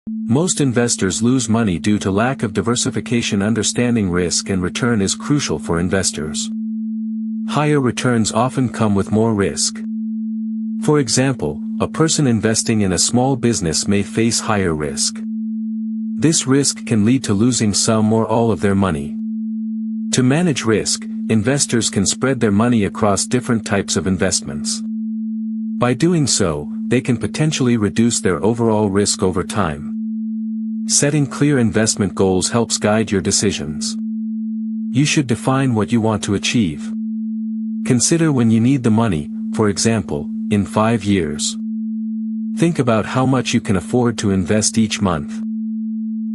Most investors lose money due to lack of diversification. Understanding risk and return is crucial for investors. Higher returns often come with more risk. For example, a person investing in a small business may face higher risk. This risk can lead to losing some or all of their money. To manage risk, investors can spread their money across different types of investments. By doing so, they can potentially reduce their overall risk over time. Setting clear investment goals helps guide your decisions. You should define what you want to achieve. Consider when you need the money, for example, in 5 years. Think about how much you can afford to invest each month.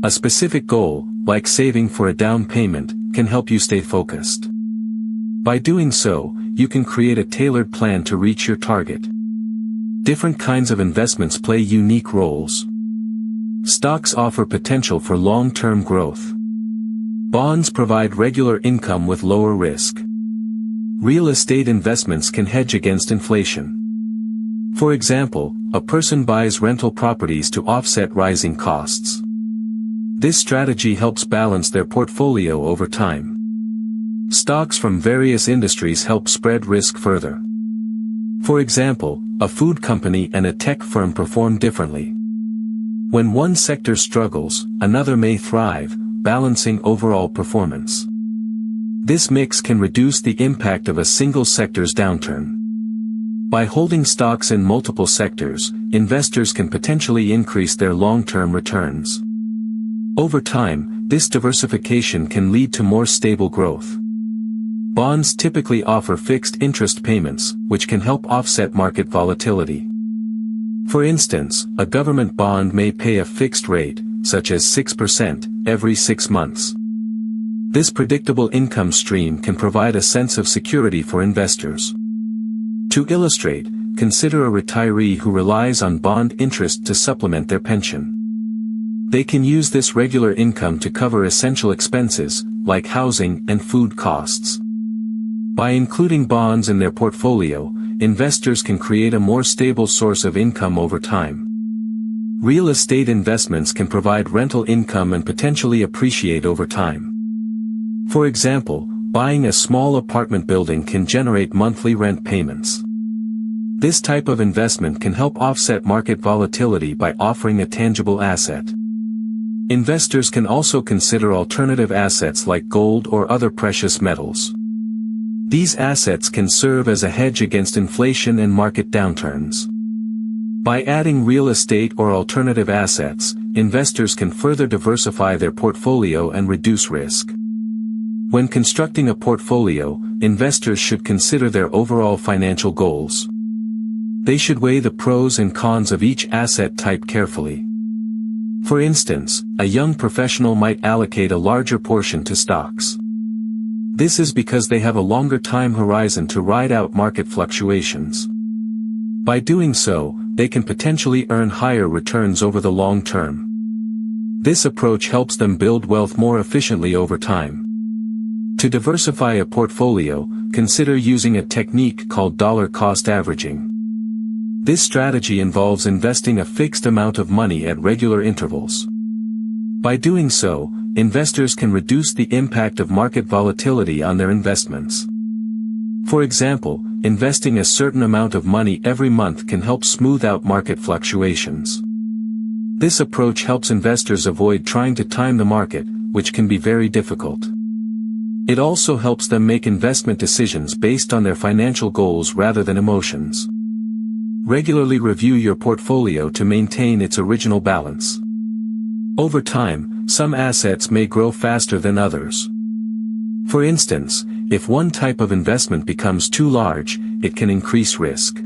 A specific goal, like saving for a down payment, can help you stay focused. By doing so, you can create a tailored plan to reach your target. Different kinds of investments play unique roles. Stocks offer potential for long-term growth. Bonds provide regular income with lower risk. Real estate investments can hedge against inflation. For example, a person buys rental properties to offset rising costs. This strategy helps balance their portfolio over time. Stocks from various industries help spread risk further. For example, a food company and a tech firm perform differently. When one sector struggles, another may thrive, balancing overall performance. This mix can reduce the impact of a single sector's downturn. By holding stocks in multiple sectors, investors can potentially increase their long-term returns. Over time, this diversification can lead to more stable growth. Bonds typically offer fixed interest payments, which can help offset market volatility. For instance, a government bond may pay a fixed rate, such as 6%, every 6 months. This predictable income stream can provide a sense of security for investors. To illustrate, consider a retiree who relies on bond interest to supplement their pension. They can use this regular income to cover essential expenses, like housing and food costs. By including bonds in their portfolio, investors can create a more stable source of income over time. Real estate investments can provide rental income and potentially appreciate over time. For example, buying a small apartment building can generate monthly rent payments. This type of investment can help offset market volatility by offering a tangible asset. Investors can also consider alternative assets like gold or other precious metals. These assets can serve as a hedge against inflation and market downturns. By adding real estate or alternative assets, investors can further diversify their portfolio and reduce risk. When constructing a portfolio, investors should consider their overall financial goals. They should weigh the pros and cons of each asset type carefully. For instance, a young professional might allocate a larger portion to stocks. This is because they have a longer time horizon to ride out market fluctuations. By doing so, they can potentially earn higher returns over the long term. This approach helps them build wealth more efficiently over time. To diversify a portfolio, consider using a technique called dollar cost averaging. This strategy involves investing a fixed amount of money at regular intervals. By doing so, investors can reduce the impact of market volatility on their investments. For example, investing a certain amount of money every month can help smooth out market fluctuations. This approach helps investors avoid trying to time the market, which can be very difficult. It also helps them make investment decisions based on their financial goals rather than emotions. Regularly review your portfolio to maintain its original balance. Over time, some assets may grow faster than others. For instance, if one type of investment becomes too large, it can increase risk.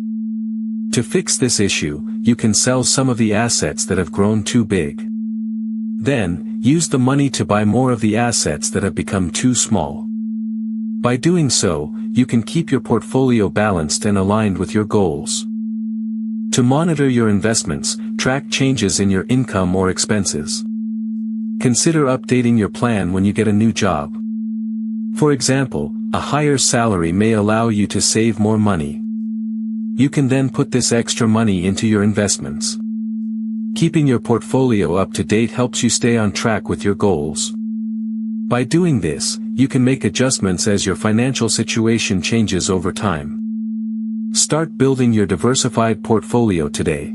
To fix this issue, you can sell some of the assets that have grown too big. Then, use the money to buy more of the assets that have become too small. By doing so, you can keep your portfolio balanced and aligned with your goals. To monitor your investments, track changes in your income or expenses. Consider updating your plan when you get a new job. For example, a higher salary may allow you to save more money. You can then put this extra money into your investments. Keeping your portfolio up to date helps you stay on track with your goals. By doing this, you can make adjustments as your financial situation changes over time. Start building your diversified portfolio today.